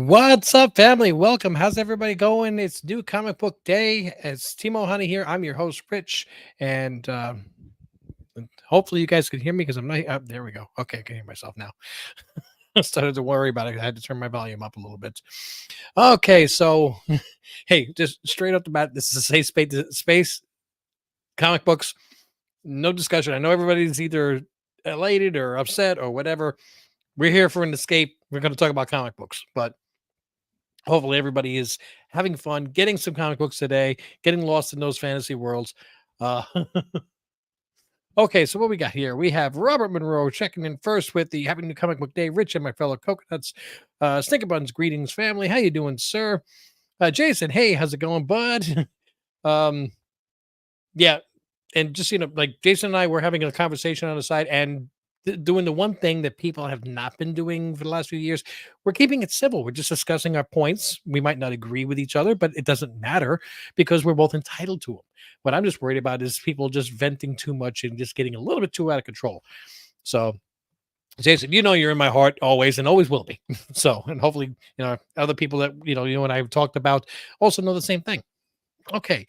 What's up, family? Welcome. How's everybody going? It's New Comic Book Day. It's Timo Honey here. I'm your host, Rich, and hopefully you guys can hear me because I'm not. There we go. Okay, I can hear myself now. I started to worry about it. I had to turn my volume up a little bit. Okay, so hey, just straight up the bat, this is a safe space comic books. No discussion. I know everybody's either elated or upset or whatever. We're here for an escape. We're going to talk about comic books, but hopefully everybody is having fun, getting some comic books today, getting lost in those fantasy worlds. Uh, okay, so what we got here? We have Robert Monroe checking in first with the Happy New Comic Book Day. Rich and my fellow coconuts. Snickerbuns, greetings, family. How you doing, sir? Jason, hey, how's it going, bud? um, yeah, and just like Jason and I were having a conversation on the side, and doing the one thing that people have not been doing for the last few years. We're keeping it civil. We're just discussing our points. We might not agree with each other, but it doesn't matter because we're both entitled to them. What I'm just worried about is people just venting too much and just getting a little bit too out of control. So, Jason, you know you're in my heart always and always will be. So, and hopefully, other people that you and I have talked about also know the same thing. Okay,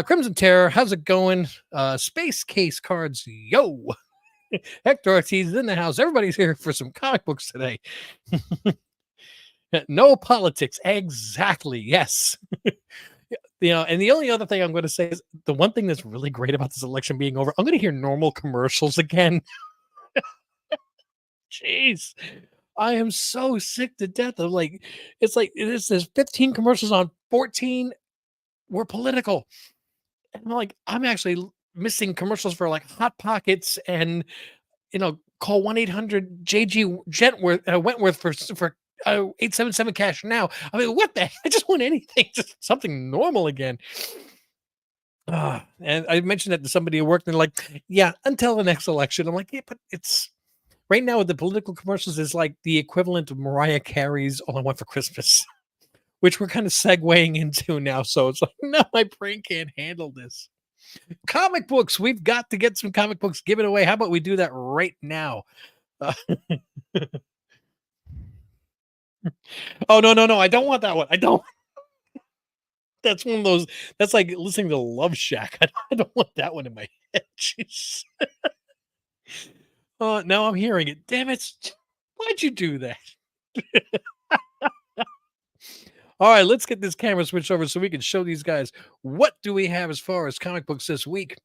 Crimson Terror, how's it going? Space Case Cards, yo. Hector Ortiz is in the house. Everybody's here for some comic books today. No politics. Exactly. Yes. And the only other thing I'm going to say is the one thing that's really great about this election being over, I'm going to hear normal commercials again. Jeez. I am so sick to death of it's like there's 15 commercials on 14 were political. And I'm actually missing commercials for like Hot Pockets and call 1-800-JG Wentworth for 877 cash now. I mean, what the? I just want anything, just something normal again. And I mentioned that to somebody who worked, and they're like, yeah, until the next election. I'm like, yeah, but it's right now with the political commercials is like the equivalent of Mariah Carey's All I Want for Christmas, which we're kind of segueing into now. So it's like, no, my brain can't handle this. Comic books. We've got to get some comic books given away. How about we do that right now? Oh, no. I don't want that one. I don't. That's one of those. That's like listening to Love Shack. I don't want that one in my head. Jeez. Now I'm hearing it. Damn it. Why'd you do that? All right, let's get this camera switched over so we can show these guys what do we have as far as comic books this week.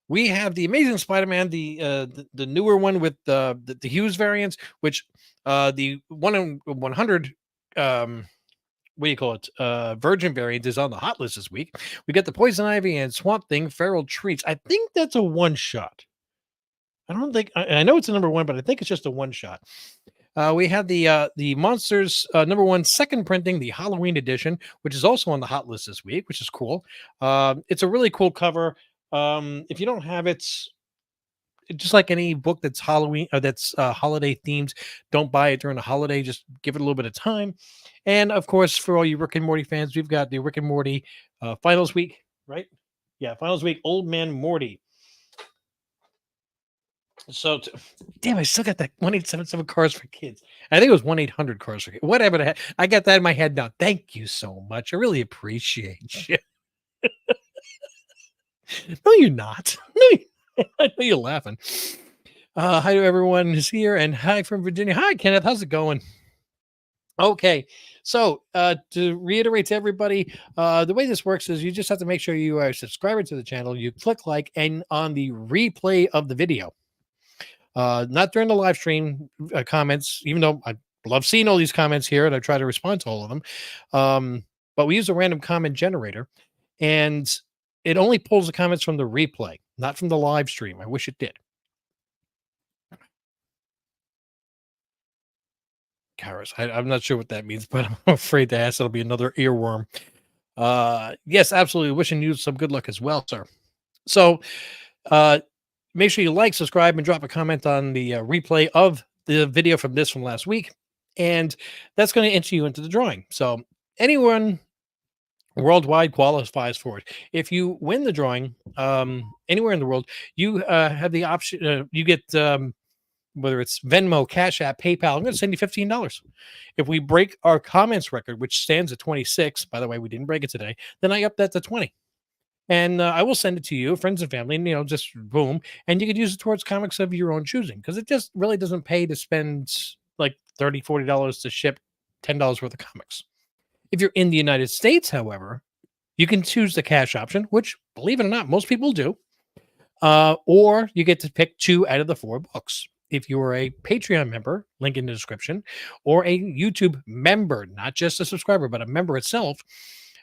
We have the Amazing Spider-Man, the newer one with the Hughes variants, which the 1/100 what do you call it? Virgin variant is on the hot list this week. We got the Poison Ivy and Swamp Thing Feral Treats. I think that's a one shot. I don't think I know it's a number one, but I think it's just a one shot. We have the Monsters number one second printing, the Halloween edition, which is also on the hot list this week, which is cool. It's a really cool cover. If you don't have it, just like any book that's Halloween or that's holiday themed, don't buy it during the holiday. Just give it a little bit of time. And of course, for all you Rick and Morty fans, we've got the Rick and Morty finals week, right? Yeah, finals week. Old Man Morty. So, damn, I still got that 1-877 Cars for Kids. I think it was 1-800 Cars for Kids. Whatever the heck. I got that in my head now. Thank you so much. I really appreciate you. No, you're not. No, I know you're laughing. Hi to everyone who's here, and hi from Virginia. Hi, Kenneth. How's it going? Okay, so to reiterate to everybody, the way this works is you just have to make sure you are a subscriber to the channel. You click like, and on the replay of the video, not during the live stream comments, even though I love seeing all these comments here and I try to respond to all of them. But we use a random comment generator, and it only pulls the comments from the replay, not from the live stream. I wish it did. Karas. I'm not sure what that means, but I'm afraid to ask. It'll be another earworm. Yes, absolutely. Wishing you some good luck as well, sir. So make sure you like, subscribe, and drop a comment on the replay of the video from last week. And that's going to enter you into the drawing. So anyone worldwide qualifies for it. If you win the drawing anywhere in the world, you have the option. You get whether it's Venmo, Cash App, PayPal, I'm going to send you $15. If we break our comments record, which stands at 26, by the way, we didn't break it today, then I up that to 20. And I will send it to you, friends and family, and just boom, and you could use it towards comics of your own choosing, because it just really doesn't pay to spend like $30, $40 to ship $10 worth of comics. If you're in the United States, however, you can choose the cash option, which, believe it or not, most people do, or you get to pick 2 out of the 4 books. If you're a Patreon member, link in the description, or a YouTube member, not just a subscriber, but a member itself,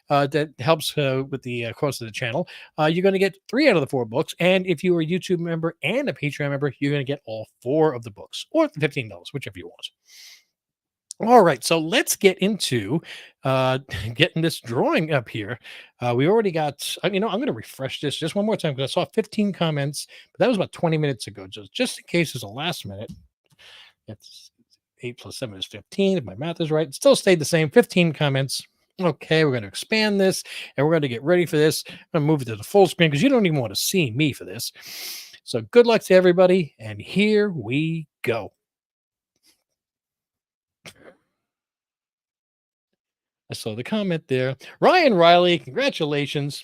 that helps with the cost of the channel, you're going to get 3 out of the 4 books. And if you're a YouTube member and a Patreon member, you're going to get all 4 of the books, or $15, whichever you want. All right, so let's get into getting this drawing up here. We already got, I'm going to refresh this just one more time, because I saw 15 comments, but that was about 20 minutes ago. Just in case it's a last minute. It's 8 plus 7 is 15. If my math is right, it still stayed the same. 15 comments. Okay, we're going to expand this, and we're going to get ready for this. I'm going to move it to the full screen, because you don't even want to see me for this. So good luck to everybody, and here we go. I saw the comment there. Ryan Riley, congratulations.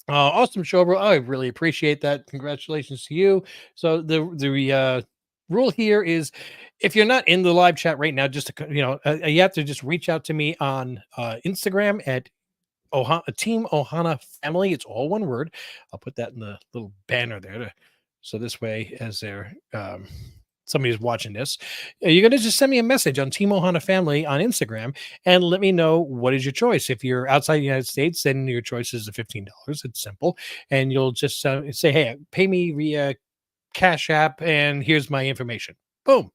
Awesome show, bro. I really appreciate that. Congratulations to you. So the rule here is, if you're not in the live chat right now, just to, you have to just reach out to me on Instagram at Team Ohana Family. It's all one word. I'll put that in the little banner there, so this way, as they're somebody's watching this, you're going to just send me a message on Team Ohana Family on Instagram and let me know what is your choice. If you're outside the United States, then your choice is the $15. It's simple. And you'll just say, hey, pay me via Cash App, and here's my information. Boom.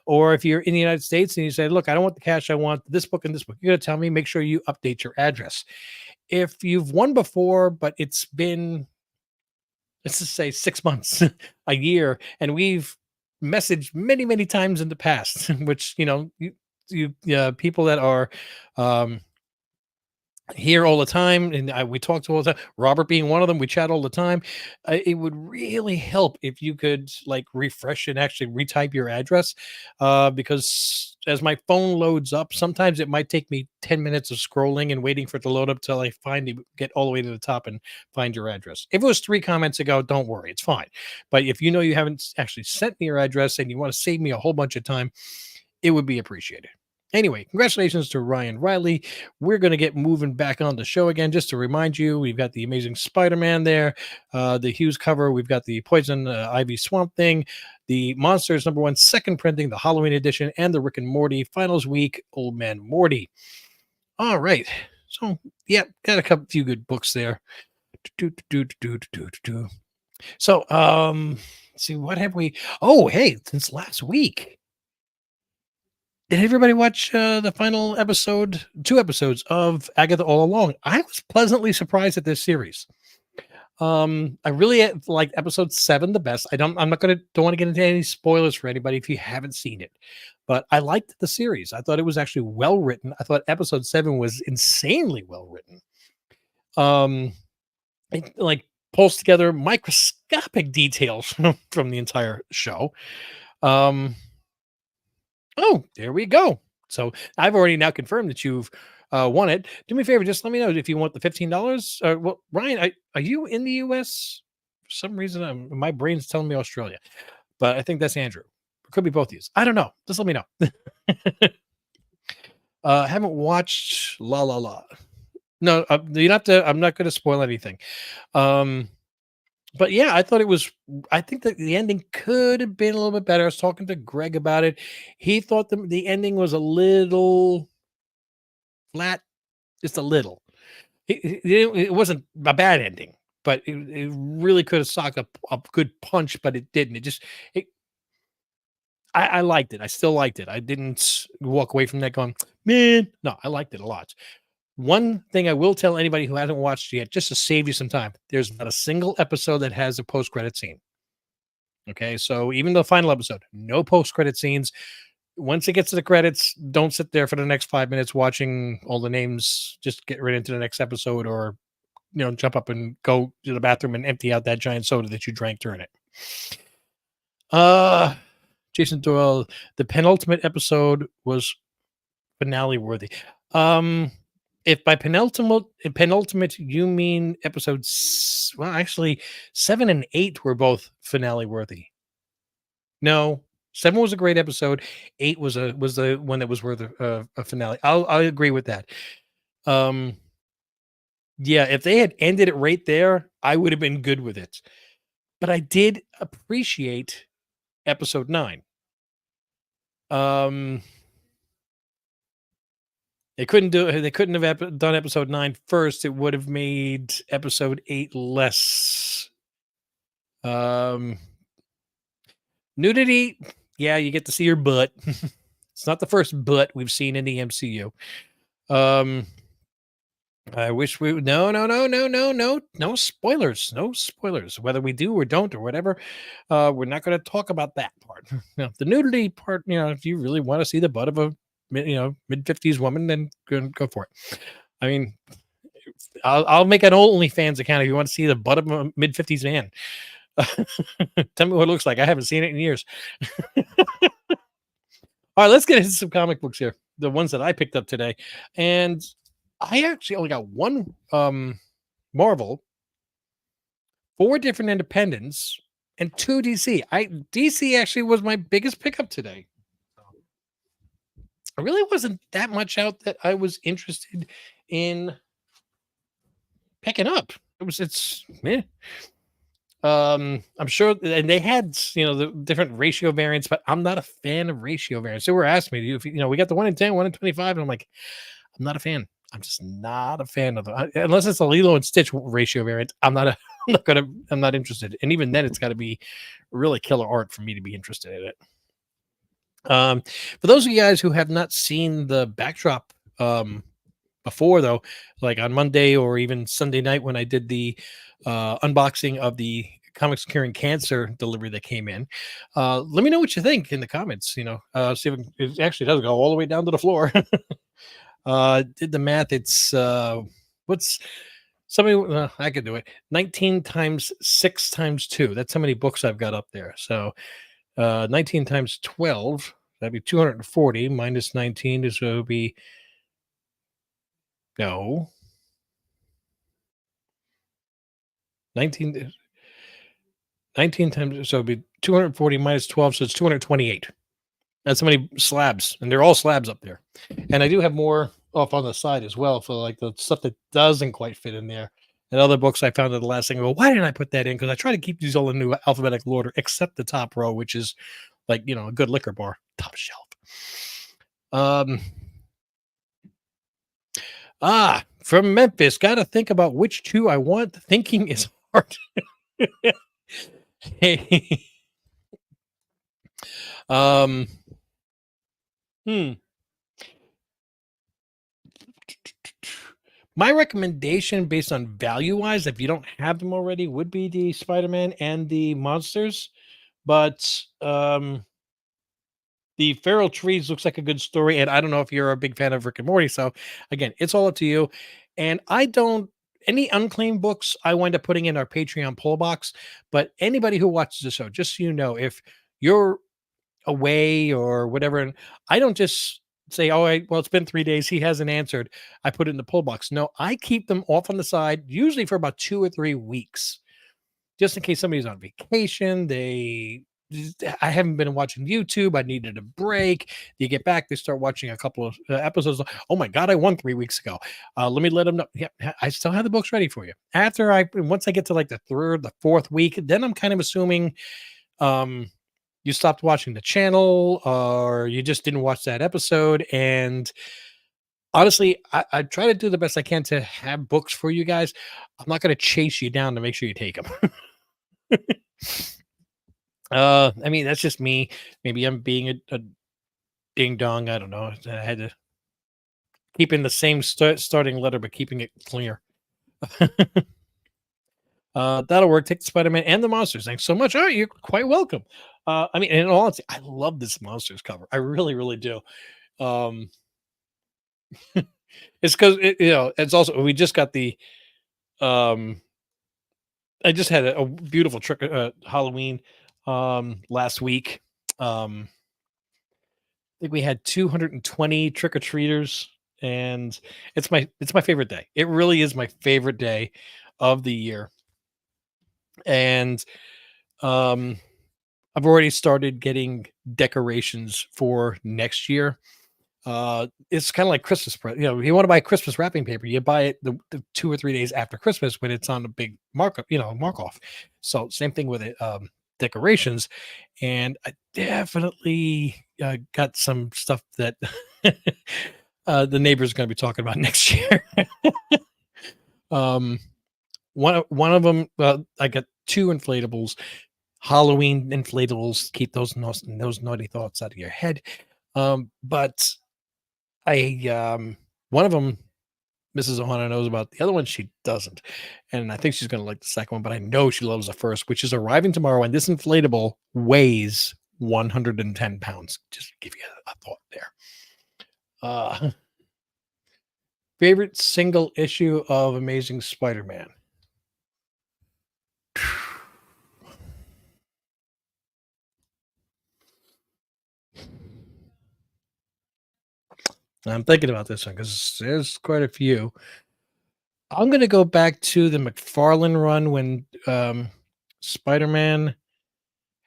Or if you're in the United States and you say, look, I don't want the cash, I want this book and this book, you're going to tell me, make sure you update your address. If you've won before, but it's been, let's just say 6 months, a year, and we've messaged many, many times in the past, which, people that are here all the time, and we talk to all the time, Robert being one of them, we chat all the time. It would really help if you could refresh and actually retype your address, because as my phone loads up, sometimes it might take me 10 minutes of scrolling and waiting for it to load up till I finally get all the way to the top and find your address. If it was 3 comments ago, don't worry, it's fine. But if you know you haven't actually sent me your address and you want to save me a whole bunch of time, it would be appreciated. Anyway, congratulations to Ryan Riley. We're going to get moving back on the show again. Just to remind you, we've got the Amazing Spider-Man there, the Hughes cover. We've got the Poison Ivy Swamp Thing, the Monsters #1 second printing, the Halloween edition, and the Rick and Morty Finals Week, Old Man Morty. All right. So, yeah, got a few good books there. So, let's see, what have we? Oh, hey, since last week. Did everybody watch the final episode, 2 episodes of Agatha All Along? I was pleasantly surprised at this series. I really liked episode 7 the best. Don't want to get into any spoilers for anybody if you haven't seen it, but I liked the series. I thought it was actually well written. I thought episode 7 was insanely well written. It pulls together microscopic details from the entire show. Oh, there we go. So I've already now confirmed that you've won it. Do me a favor, just let me know if you want the $15. Well, Ryan, are you in the U.S.? For some reason, my brain's telling me Australia, but I think that's Andrew. It could be both of you. I don't know. Just let me know. Haven't watched La La La. No, you have to. I'm not going to spoil anything. But yeah, I think that the ending could have been a little bit better. I was talking to Greg about it. He thought the ending was a little flat, just a little. It wasn't a bad ending, but it really could have socked a good punch, but it didn't. I liked it. I still liked it. I didn't walk away from that going, man, no, I liked it a lot. One thing I will tell anybody who hasn't watched yet, just to save you some time, there's not a single episode that has a post-credit scene. Okay, so even the final episode, no post-credit scenes. Once it gets to the credits, don't sit there for the next 5 minutes watching all the names. Just get right into the next episode, or jump up and go to the bathroom and empty out that giant soda that you drank during it. Jason Doyle, the penultimate episode was finale worthy. Um, if by penultimate you mean episodes, well, actually, 7 and 8 were both finale worthy. No, 7 was a great episode. 8 was the one that was worth a finale. I'll agree with that. Um, yeah, if they had ended it right there, I would have been good with it. But I did appreciate episode 9. Um, they couldn't have done episode 9 first. It would have made episode 8 less nudity. Yeah, you get to see her butt. It's not the first butt we've seen in the MCU. I wish we no spoilers. No spoilers. Whether we do or don't or whatever, we're not going to talk about that part. Now, the nudity part, if you really want to see the butt of a mid-50s woman, then go for it. I mean, I'll make an OnlyFans account if you want to see the butt of a mid-50s man. Tell me what it looks like. I haven't seen it in years. All right, let's get into some comic books here. The ones that I picked up today. And I actually only got one Marvel, 4 different independents, and 2 DC. DC actually was my biggest pickup today. It really wasn't that much out that I was interested in picking up. It's I'm sure, and they had the different ratio variants, but I'm not a fan of ratio variants. They were asking me if we got the 1 in 10, 1 in 25, and I'm like, I'm not a fan. I'm just not a fan of them unless it's a Lilo and Stitch ratio variant. I'm not interested. And even then, it's got to be really killer art for me to be interested in it. For those of you guys who have not seen the backdrop before, though, like on Monday or even Sunday night when I did the unboxing of the Comics Curing Cancer delivery that came in, let me know what you think in the comments. See if it actually does go all the way down to the floor. Did the math. It's what's somebody I could do it. 19 times 6 times 2. That's how many books I've got up there. So 19 times 12, that'd be 240 minus 19, so it would be no 19 times, so it'd be 240 minus 12, so it's 228. That's how many slabs, and they're all slabs up there. And I do have more off on the side as well for like the stuff that doesn't quite fit in there. And other books I found at the last thing. Well, why didn't I put that in? Because I try to keep these all in new alphabetical order, except the top row, which is like a good liquor bar, top shelf. From Memphis, got to think about which 2 I want. Thinking is hard. Hey. My recommendation based on value-wise, if you don't have them already, would be the Spider-Man and the Monsters. But the Feral Trees looks like a good story, and I don't know if you're a big fan of Rick and Morty. So again, it's all up to you. And any unclaimed books I wind up putting in our Patreon pull box. But anybody who watches the show, just so you know, if you're away or whatever, and I don't just say, well, it's been 3 days, he hasn't answered, I put it in the pull box. No, I keep them off on the side, usually for about 2 or 3 weeks, just in case somebody's on vacation. I haven't been watching YouTube. I needed a break. You get back, they start watching a couple of episodes. Oh my God, I won 3 weeks ago. Let me let them know. Yeah, I still have the books ready for you. Once I get to like the 3rd, the 4th week, then I'm kind of assuming you stopped watching the channel or you just didn't watch that episode. And honestly, I try to do the best I can to have books for you guys. I'm not going to chase you down to make sure you take them. I mean, that's just me. Maybe I'm being a ding dong. I don't know. I had to keep in the same starting letter, but keeping it clear. That'll work. Take the Spider-Man and the Monsters. Thanks so much. All right, you're quite welcome. I mean, in all honesty, I love this Monsters cover. I really, really do. It's because it's also, we just got the I just had a beautiful trick Halloween last week. I think we had 220 trick or treaters, and it's my favorite day. It really is my favorite day of the year, and um, I've already started getting decorations for next year. It's kind of like Christmas you want to buy Christmas wrapping paper, you buy it the 2 or 3 days after Christmas when it's on a big markup, mark off. So same thing with it, decorations. And I definitely got some stuff that the neighbors are going to be talking about next year. um, one of them, I got two inflatables, Halloween inflatables. Keep those naughty thoughts out of your head. But one of them, Mrs. Ohana knows about. The other one she doesn't, and I think she's gonna like the second one, but I know she loves the first, which is arriving tomorrow, and this inflatable weighs 110 pounds. Just to give you a thought there. Uh, Favorite single issue of Amazing Spider-Man? I'm thinking about this one because there's quite a few. I'm gonna go back to the McFarlane run when Spider-Man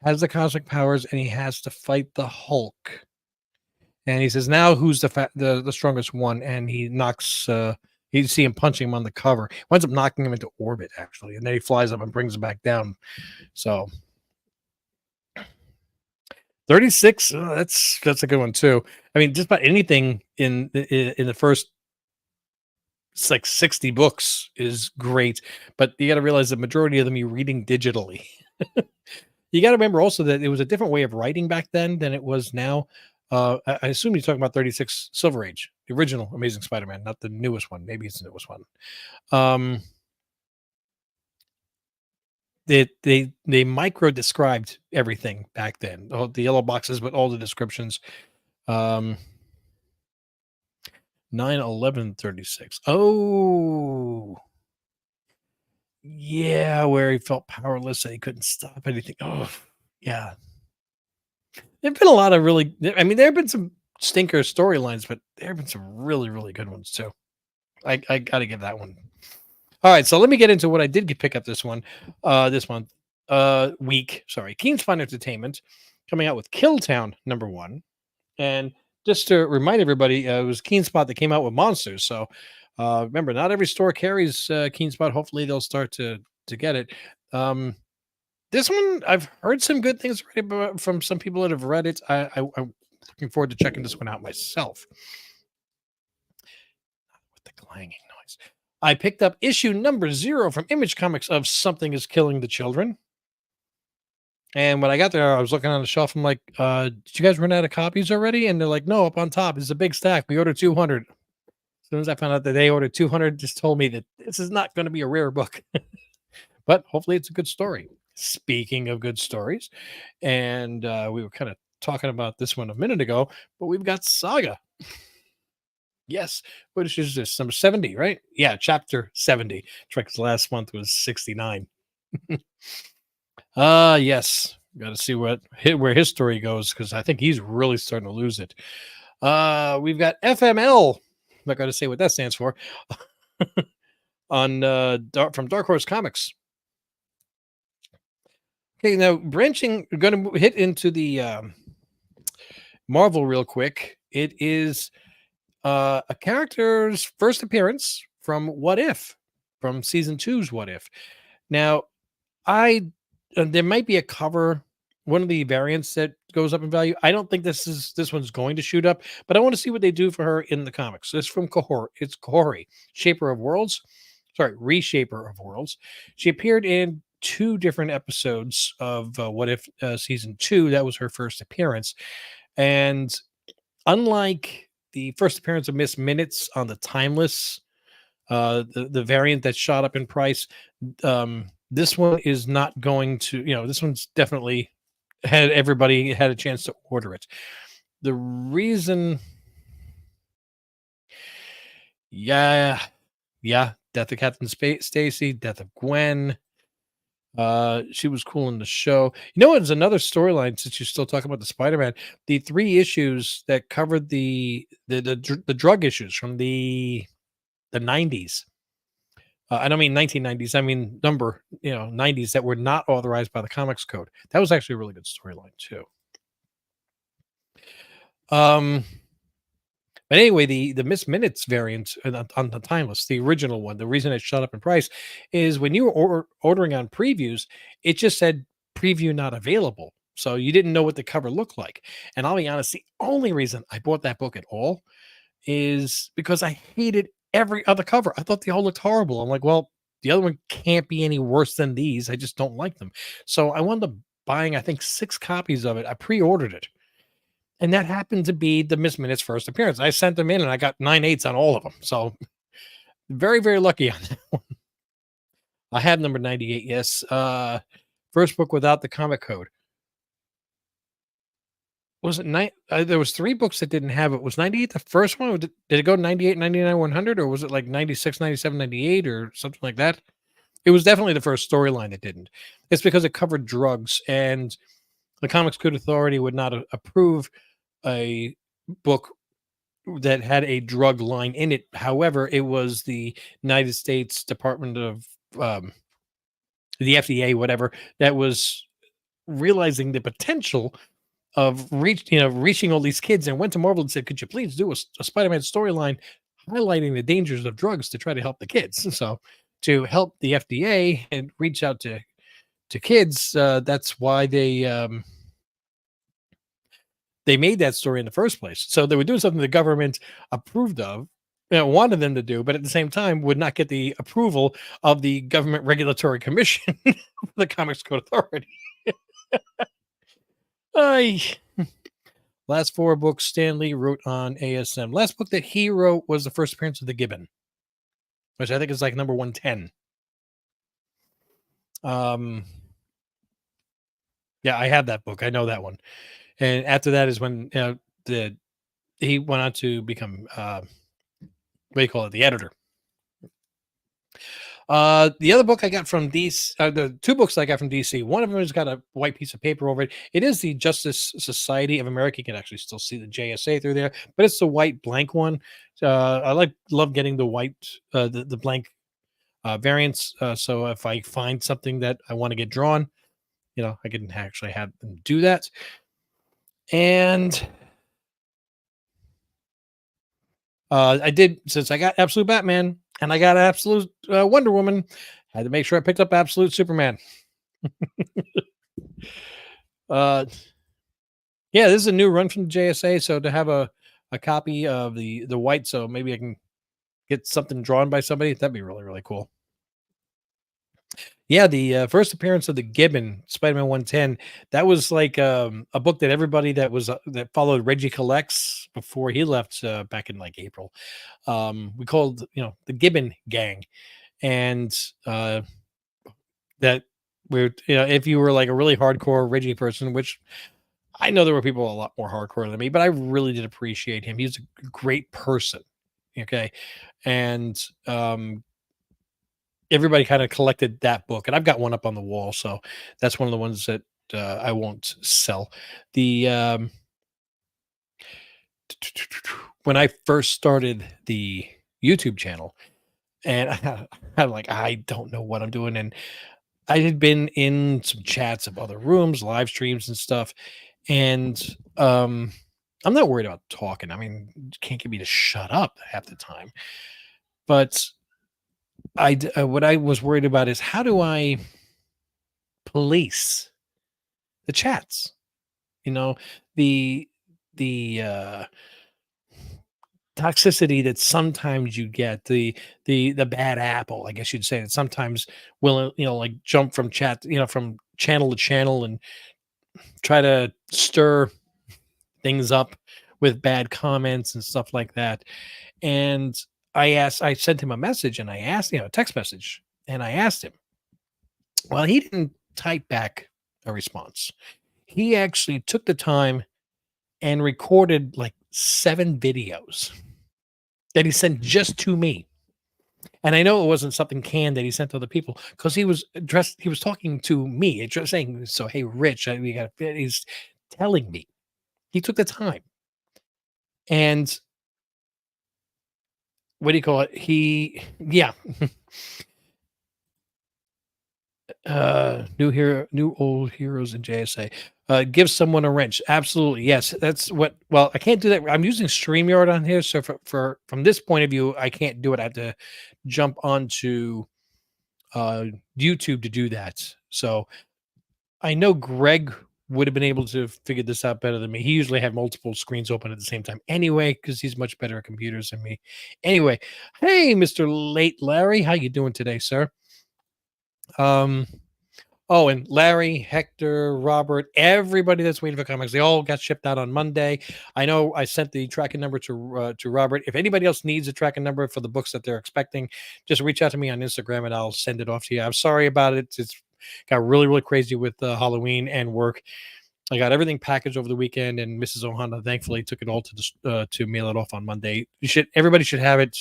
has the cosmic powers and he has to fight the Hulk. And he says, "Now who's the strongest one?" And he knocks. You see him punching him on the cover. Winds up knocking him into orbit actually, and then he flies up and brings him back down. So 36. That's a good one too. I mean, just about anything in the first, it's like 60 books is great, but you got to realize the majority of them you're reading digitally. You got to remember also that it was a different way of writing back then than it was now. I assume you're talking about 36 Silver Age, the original Amazing Spider-Man, not the newest one. Maybe it's the newest one. Um, they micro described everything back then. All the yellow boxes with all the descriptions. 9/11/36. Oh, yeah, where he felt powerless and he couldn't stop anything. Oh, yeah. There've been a lot of really, I mean, there have been some stinker storylines, but there have been some really, really good ones too. I gotta give that one. All right, so let me get into what I did pick up this month, week. Sorry, Keen's Fun Entertainment coming out with Killtown #1, and just to remind everybody, it was Keen Spot that came out with Monsters. So remember, not every store carries Keen Spot. Hopefully, they'll start to get it. This one, I've heard some good things from some people that have read it. I'm looking forward to checking this one out myself. With the clanging noise, I picked up issue #0 from Image Comics of Something Is Killing the Children. And when I got there, I was looking on the shelf. I'm like, did you guys run out of copies already? And they're like, no, up on top is a big stack. We ordered 200. As soon as I found out that they ordered 200, just told me that this is not going to be a rare book. But hopefully it's a good story. Speaking of good stories, and we were kind of talking about this one a minute ago, but we've got Saga. Yes. What is this? Number 70, right? Yeah, chapter 70. Trek's last month was 69. Yes. Got to see where his story goes because I think he's really starting to lose it. We've got FML. I'm not going to say what that stands for. On from Dark Horse Comics. Okay, now branching, we're going to hit into the Marvel real quick. It is a character's first appearance from What If, from season 2's What If. Now, there might be a cover, one of the variants that goes up in value. I don't think this one's going to shoot up, but I want to see what they do for her in the comics. This is from Kahori. It's Kahori, Shaper of Worlds. Sorry, Reshaper of Worlds. She appeared in 2 different episodes of What If season 2. That was her first appearance. And unlike the first appearance of Miss Minutes on the Timeless, the variant that shot up in price, this one is not going to, this one's definitely everybody had a chance to order it. The reason, yeah, death of Captain Stacy, death of Gwen. She was cool in the show. You know, it's another storyline since you're still talking about the Spider-Man. The 3 issues that covered the drug issues from the 90s. I don't mean 1990s. I mean number, 90s that were not authorized by the Comics Code. That was actually a really good storyline too. Um, but anyway, the Miss Minutes variant on the Timeless, the original one, the reason it shot up in price is when you were ordering on previews, it just said preview not available. So you didn't know what the cover looked like. And I'll be honest, the only reason I bought that book at all is because I hated every other cover. I thought they all looked horrible. I'm like, well, the other one can't be any worse than these. I just don't like them. So I wound up buying, I think, 6 copies of it. I pre-ordered it. And that happened to be the Miss Minutes first appearance. I sent them in and I got 9/8 on all of them. So very, very lucky on that one. I had number 98, yes. First book without the comic code. Was it there was 3 books that didn't have it. Was 98 the first one? Did it go 98, 99, 100, or was it like 96, 97, 98, or something like that? It was definitely the first storyline that didn't. It's because it covered drugs, and the Comics Code Authority would not approve a book that had a drug line in it. However, it was the United States Department of the FDA, whatever, that was realizing the potential of reaching all these kids, and went to Marvel and said, "Could you please do a Spider-Man storyline highlighting the dangers of drugs to try to help the kids?" So to help the FDA and reach out to kids, that's why they made that story in the first place. So they were doing something the government approved of, wanted them to do, but at the same time would not get the approval of the Government Regulatory Commission, the Comics Code Authority. I Last 4 books Stan Lee wrote on ASM. Last book that he wrote was the first appearance of the Gibbon, which I think is like number 110. Yeah, I have that book. I know that one. And after that is when he went on to become what do you call it, the editor. The other book I got from DC, the 2 books I got from DC, one of them has got a white piece of paper over it. It is the Justice Society of America. You can actually still see the JSA through there, but it's the white blank one. I love getting the white, the blank variants. So if I find something that I want to get drawn, I can actually have them do that. And I did, since I got Absolute Batman and I got Absolute Wonder Woman, I had to make sure I picked up Absolute Superman. Yeah, this is a new run from the JSA, so to have a copy of the white, so maybe I can get something drawn by somebody, that'd be really, really cool. Yeah, the first appearance of the Gibbon, Spider-Man 110, that was like a book that everybody that followed Reggie Collects before he left back in like April. We called, the Gibbon Gang, and that we're, if you were like a really hardcore Reggie person, which I know there were people a lot more hardcore than me, but I really did appreciate him. He's a great person. Okay. And everybody kind of collected that book, and I've got one up on the wall. So that's one of the ones that I won't sell. The when I first started the YouTube channel, and I'm like, I don't know what I'm doing. And I had been in some chats of other rooms, live streams and stuff. And I'm not worried about talking. I mean, you can't get me to shut up half the time. But what I was worried about is, how do I police the chats? The the toxicity that sometimes you get, the bad apple, I guess you'd say, that sometimes will, like jump from from channel to channel and try to stir things up with bad comments and stuff like that. And I sent him a message, and I asked, a text message, and I asked him. Well, he didn't type back a response. He actually took the time and recorded like 7 videos that he sent just to me. And I know it wasn't something canned that he sent to other people because he was dressed. He was talking to me, just saying, "So, hey, Rich, we got." He's telling me he took the time, and what do you call it? Yeah, new old heroes in JSA. Give someone a wrench. Absolutely, yes. That's what. Well, I can't do that. I'm using Streamyard on here, so for from this point of view, I can't do it. I have to jump onto uh YouTube to do that. So I know Greg would have been able to figure this out better than me. He usually had multiple screens open at the same time anyway, because he's much better at computers than me. Anyway, hey, Mr. Late Larry, how you doing today, sir? Um, oh, and Larry, Hector, Robert, everybody that's waiting for comics, they all got shipped out on Monday. I know I sent the tracking number to Robert. If anybody else needs a tracking number for the books that they're expecting, just reach out to me on Instagram and I'll send it off to you. I'm sorry about it. It's got really, really crazy with Halloween and work. I got everything packaged over the weekend, and Mrs. Ohana thankfully took it all to mail it off on Monday. Everybody should have it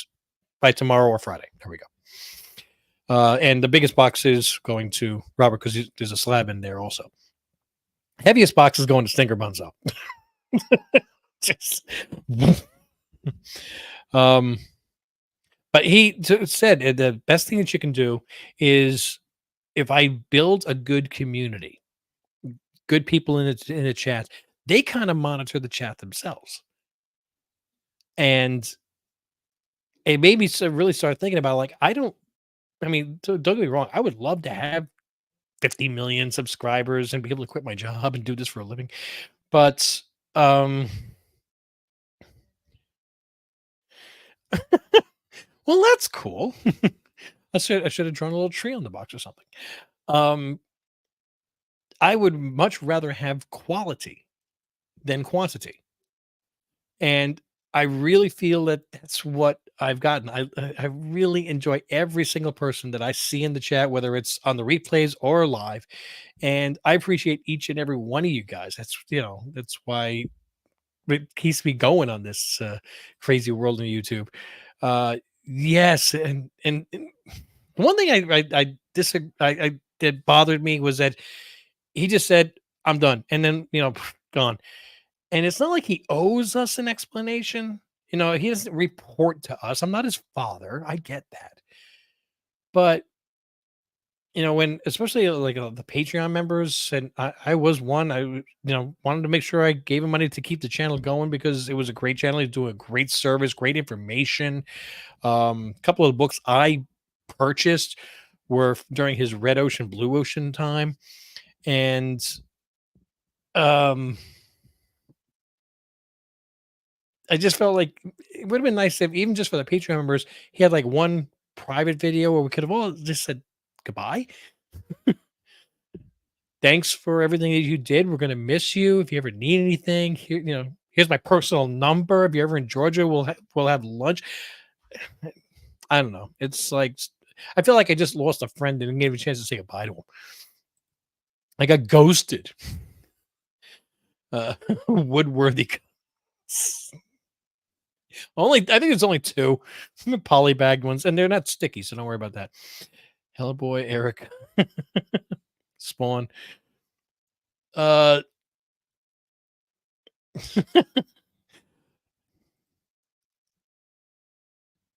by tomorrow or Friday. There we go. And the biggest box is going to Robert because there's a slab in there also. Heaviest box is going to Stinker Bunzo. Just, um, but said the best thing that you can do is if I build a good community, good people in the chat, they kind of monitor the chat themselves, and it made me really start thinking about like I don't. I mean, don't get me wrong. I would love to have 50 million subscribers and be able to quit my job and do this for a living. But well, that's cool. I should have drawn a little tree on the box or something. Um, I would much rather have quality than quantity. And I really feel that that's what I've gotten. I really enjoy every single person that I see in the chat, whether it's on the replays or live, and I appreciate each and every one of you guys. That's why it keeps me going on this crazy world of YouTube. Yes, and one thing I disagree I that bothered me was that he just said, "I'm done," and then gone. And it's not like he owes us an explanation. He doesn't report to us. I'm not his father. I get that. But, when especially like the Patreon members, and I was one, wanted to make sure I gave him money to keep the channel going because it was a great channel. He's doing a great service, great information. A couple of the books I purchased were during his Red Ocean, Blue Ocean time. And, um, I just felt like it would have been nice if even just for the Patreon members, he had like one private video where we could have all just said goodbye. Thanks for everything that you did. We're gonna miss you. If you ever need anything, here's my personal number. If you're ever in Georgia, we'll have lunch. I don't know. It's like I feel like I just lost a friend and gave a chance to say goodbye to him. I got ghosted. Woodworthy. I think it's only two polybagged ones, and they're not sticky, so don't worry about that. Hellboy, Eric, Spawn. Uh,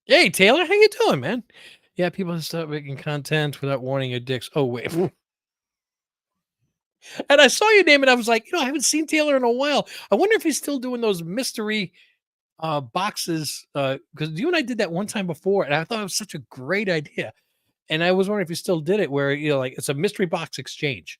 hey Taylor, how you doing, man? Yeah, people start making content without warning your dicks. Oh wait, and I saw your name, and I was like, I haven't seen Taylor in a while. I wonder if he's still doing those mystery boxes. Because you and I did that one time before, and I thought it was such a great idea. And I was wondering if he still did it, where like it's a mystery box exchange.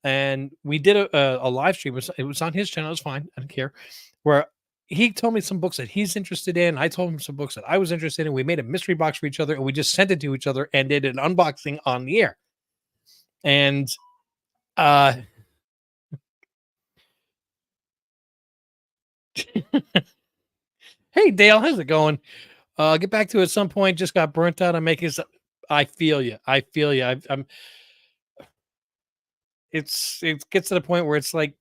And we did a live stream. It was on his channel. It's fine. I don't care. Where he told me some books that he's interested in. I told him some books that I was interested in. We made a mystery box for each other, and we just sent it to each other and did an unboxing on the air. And hey Dale, how's it going? Get back to it at some point. Just got burnt out on making some. I feel you. I feel you. I'm. It gets to the point where it's like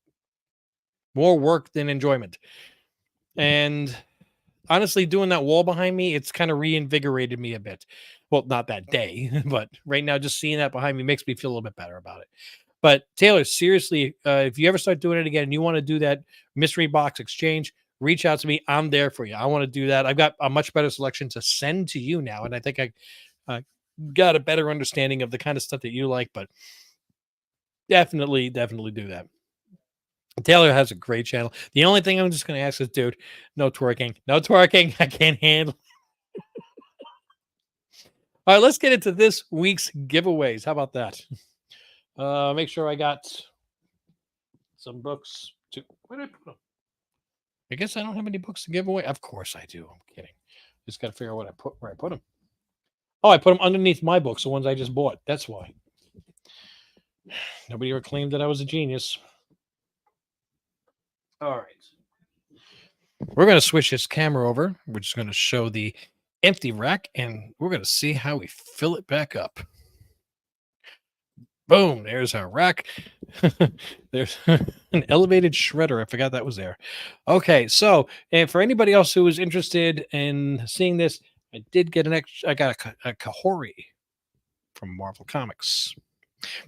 more work than enjoyment. And honestly, doing that wall behind me, it's kind of reinvigorated me a bit. Well, not that day, but right now, just seeing that behind me makes me feel a little bit better about it. But Taylor, seriously, if you ever start doing it again and you want to do that mystery box exchange, reach out to me. I'm there for you. I want to do that. I've got a much better selection to send to you now, and I think I uh, got a better understanding of the kind of stuff that you like. But definitely do that. Taylor has a great channel. The only thing I'm just going to ask is, dude, no twerking, no twerking. I can't handle. All right, let's get into this week's giveaways. How about that? Make sure I got some books. Where did I put them? I guess I don't have any books to give away. Of course I do. I'm kidding. Just got to figure out where I put them. Oh, I put them underneath my books, the ones I just bought. That's why. Nobody ever claimed that I was a genius. All right. We're going to switch this camera over. We're just going to show the empty rack, and we're going to see how we fill it back up. Boom, there's our rack. There's an elevated shredder. I forgot that was there. Okay, so and for anybody else who is interested in seeing this, I did get I got a Kahori from Marvel Comics.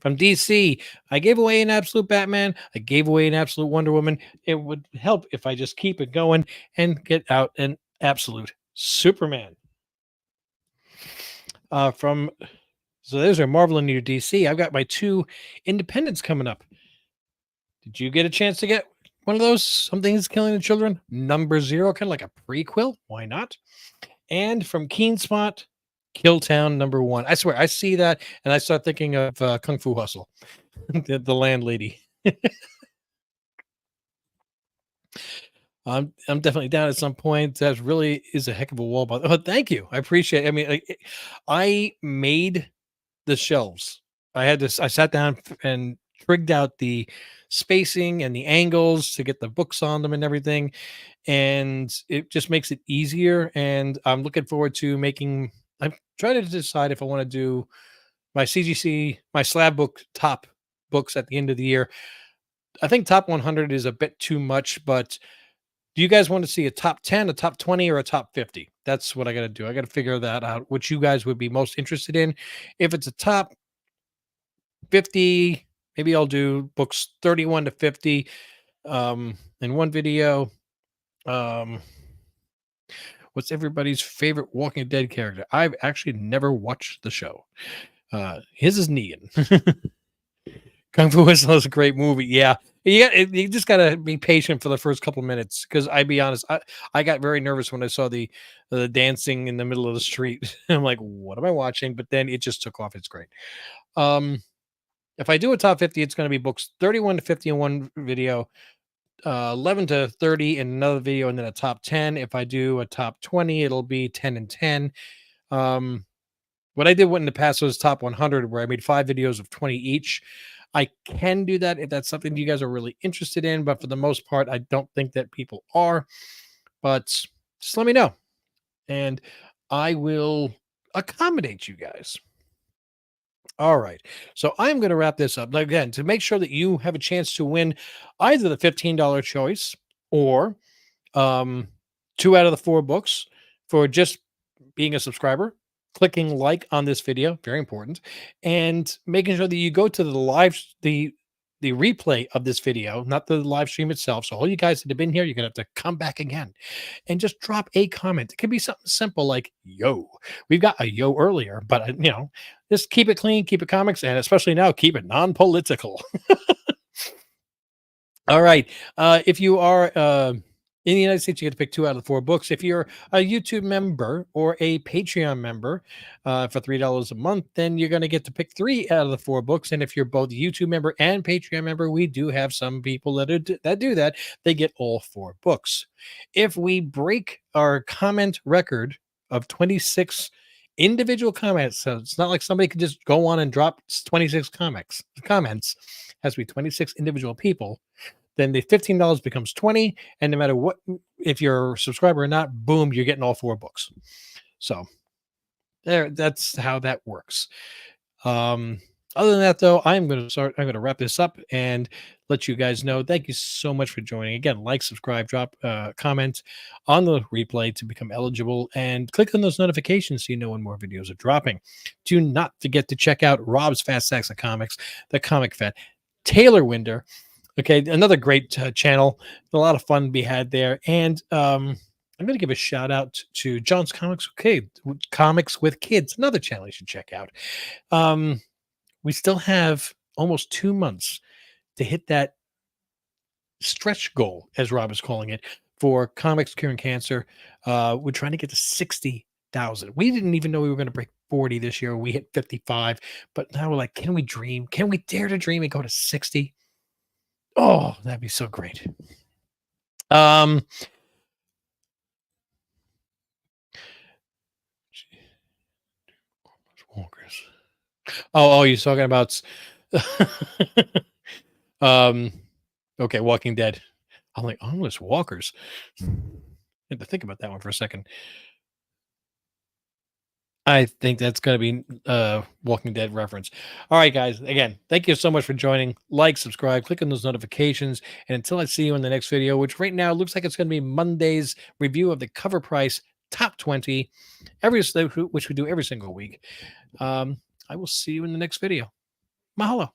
From DC, I gave away an Absolute Batman. I gave away an Absolute Wonder Woman. It would help if I just keep it going and get out an Absolute Superman. So there's our Marvel and your DC. I've got my 2 independents coming up. Did you get a chance to get one of those? Something's Killing the Children, number 0, kind of like a prequel. Why not? And from Keen Spot, Kill Town, number 1. I swear, I see that and I start thinking of Kung Fu Hustle, the landlady. I'm definitely down at some point. That really is a heck of a wall. But oh, thank you. I appreciate it. I mean, I made the shelves. I sat down and trigged out the spacing and the angles to get the books on them and everything. And it just makes it easier. And I'm looking forward to I'm trying to decide if I want to do my CGC, my slab book top books at the end of the year. I think top 100 is a bit too much, but do you guys want to see a top 10, a top 20, or a top 50? That's what I got to do. I got to figure that out, which you guys would be most interested in. If it's a top 50, maybe I'll do books 31 to 50 in one video. What's everybody's favorite Walking Dead character? I've actually never watched the show. His is Negan. Kung Fu Whistle is a great movie. Yeah. You just got to be patient for the first couple minutes because I'd be honest, I got very nervous when I saw the dancing in the middle of the street. I'm like, what am I watching? But then it just took off. It's great. If I do a top 50, it's going to be books 31 to 50 in one video, 11 to 30 in another video, and then a top 10. If I do a top 20, it'll be 10 and 10. What I did in the past was top 100, where I made 5 videos of 20 each. I can do that if that's something you guys are really interested in, but for the most part, I don't think that people are. But just let me know, and I will accommodate you guys. All right. So I'm going to wrap this up. Again, to make sure that you have a chance to win either the $15 choice or 2 out of the 4 books for just being a subscriber, clicking like on this video, very important, and making sure that you go to the replay of this video, not the live stream itself. So all you guys that have been here, you're going to have to come back again and just drop a comment. It could be something simple like, yo. We've got a yo earlier, but just keep it clean, keep it comics, and especially now, keep it non-political. All right. If you are in the United States, you get to pick 2 out of the 4 books. If you're a YouTube member or a Patreon member for $3 a month, then you're going to get to pick 3 out of the 4 books. And if you're both a YouTube member and Patreon member, we do have some people that do that. They get all 4 books. If we break our comment record of 26 individual comments, so it's not like somebody could just go on and drop 26 comments. It has to be 26 individual people. Then the $15 becomes 20, and no matter what, if you're a subscriber or not, boom, you're getting all 4 books. So that's how that works. Other than that, though, I'm going to wrap this up and let you guys know. Thank you so much for joining. Again, like, subscribe, drop comment on the replay to become eligible, and click on those notifications so you know when more videos are dropping. Do not forget to check out Rob's Fast Stacks of Comics, the Comic Vet, Taylor Winder. Okay, another great channel. A lot of fun to be had there. And I'm going to give a shout out to John's Comics. Okay, Comics with Kids, another channel you should check out. We still have almost 2 months to hit that stretch goal, as Rob is calling it, for Comics Curing Cancer. We're trying to get to 60,000. We didn't even know we were going to break 40 this year. We hit 55, but now we're like, can we dream? Can we dare to dream and go to 60? Oh, that'd be so great. Walkers. Oh, you're talking about okay, Walking Dead. I'm like, Armless Walkers. I had to think about that one for a second. I think that's going to be Walking Dead reference. All right, guys. Again, thank you so much for joining. Like, subscribe, click on those notifications. And until I see you in the next video, which right now looks like it's going to be Monday's review of the Cover Price Top 20, which we do every single week. I will see you in the next video. Mahalo.